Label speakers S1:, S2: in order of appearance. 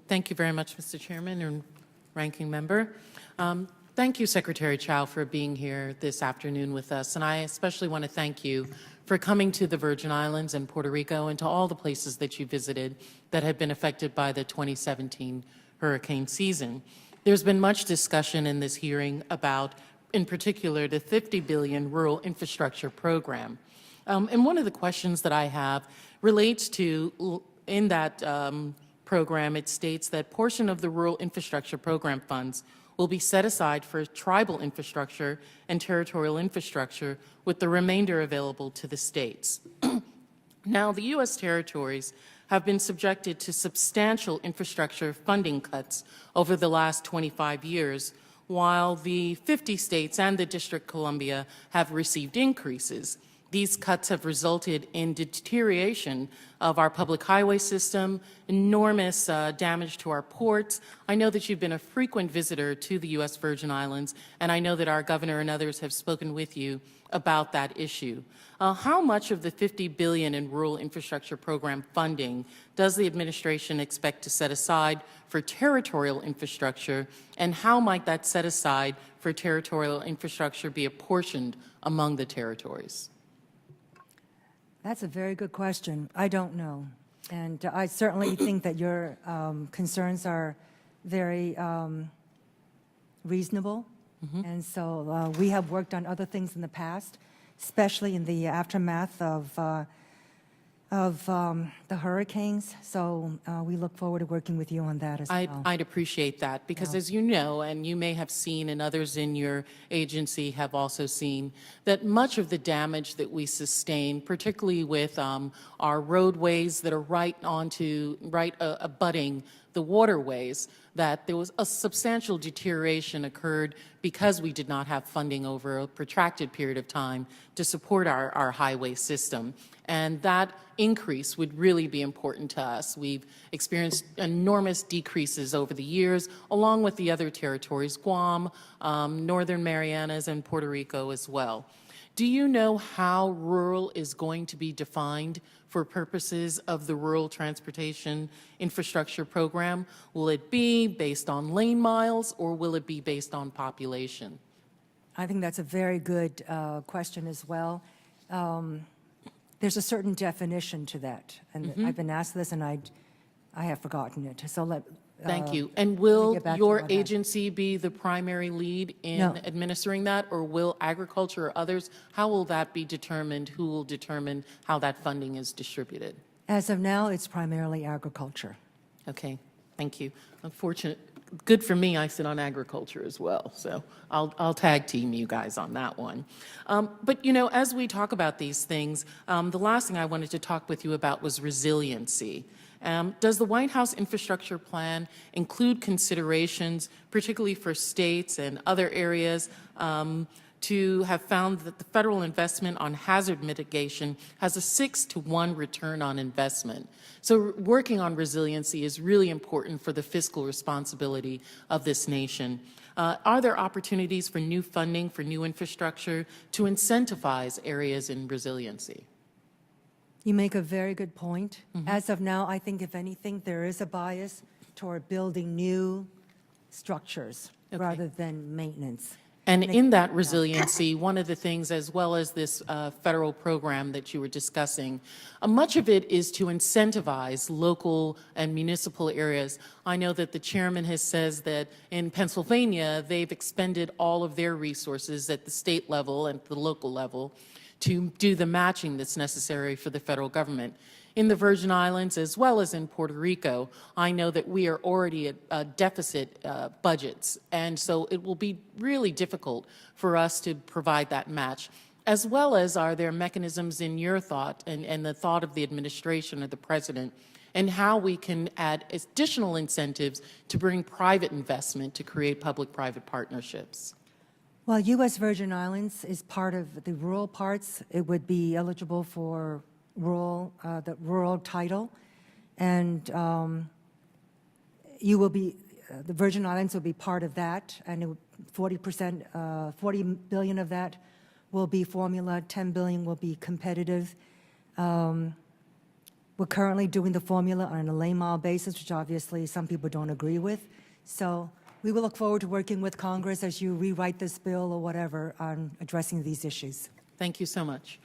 S1: Thank you very much, Mr. Chairman and Ranking Member. Thank you, Secretary Chow, for being here this afternoon with us. And I especially want to thank you for coming to the Virgin Islands and Puerto Rico and to all the places that you visited that have been affected by the 2017 hurricane season. There's been much discussion in this hearing about, in particular, the $50 billion rural infrastructure program. And one of the questions that I have relates to, in that program, it states that portion of the rural infrastructure program funds will be set aside for tribal infrastructure and territorial infrastructure, with the remainder available to the states. Now, the U.S. territories have been subjected to substantial infrastructure funding cuts over the last 25 years, while the 50 states and the District of Columbia have received increases. These cuts have resulted in deterioration of our public highway system, enormous damage to our ports. I know that you've been a frequent visitor to the U.S. Virgin Islands, and I know that our governor and others have spoken with you about that issue. How much of the $50 billion in rural infrastructure program funding does the administration expect to set aside for territorial infrastructure, and how might that set aside for territorial infrastructure be apportioned among the territories?
S2: That's a very good question. I don't know. And I certainly think that your concerns are very reasonable. And so we have worked on other things in the past, especially in the aftermath of the hurricanes. So we look forward to working with you on that as well.
S1: I'd appreciate that because, as you know, and you may have seen, and others in your agency have also seen, that much of the damage that we sustain, particularly with our roadways that are right abutting the waterways, that there was a substantial deterioration occurred because we did not have funding over a protracted period of time to support our highway system. And that increase would really be important to us. We've experienced enormous decreases over the years, along with the other territories, Guam, Northern Marianas, and Puerto Rico as well. Do you know how rural is going to be defined for purposes of the Rural Transportation Infrastructure Program? Will it be based on lane miles, or will it be based on population?
S2: I think that's a very good question as well. There's a certain definition to that, and I've been asked this, and I have forgotten it. So
S1: Thank you. And will your agency be the primary lead in administering that, or will agriculture or others? How will that be determined? Who will determine how that funding is distributed?
S2: As of now, it's primarily agriculture.
S1: Okay. Thank you. Unfortunate. Good for me, I sit on agriculture as well, so I'll tag team you guys on that one. But, you know, as we talk about these things, the last thing I wanted to talk with you about was resiliency. Does the White House infrastructure plan include considerations, particularly for states and other areas, to have found that the federal investment on hazard mitigation has a 6-to-1 return on investment? So working on resiliency is really important for the fiscal responsibility of this nation. Are there opportunities for new funding for new infrastructure to incentivize areas in resiliency?
S2: You make a very good point. As of now, I think, if anything, there is a bias toward building new structures rather than maintenance.
S1: And in that resiliency, one of the things, as well as this federal program that you were discussing, much of it is to incentivize local and municipal areas. I know that the chairman has says that in Pennsylvania, they've expended all of their resources at the state level and the local level to do the matching that's necessary for the federal government. In the Virgin Islands, as well as in Puerto Rico, I know that we are already at deficit budgets, and so it will be really difficult for us to provide that match. As well as, are there mechanisms in your thought and the thought of the administration or the president, and how we can add additional incentives to bring private investment to create public-private partnerships?
S2: Well, U.S. Virgin Islands is part of the rural parts. It would be eligible for the rural title, and you will be, the Virgin Islands will be part of that, and 40%, 40 billion of that will be formula, 10 billion will be competitive. We're currently doing the formula on a lane mile basis, which obviously some people don't agree with. So we will look forward to working with Congress as you rewrite this bill or whatever on addressing these issues.
S1: Thank you so much.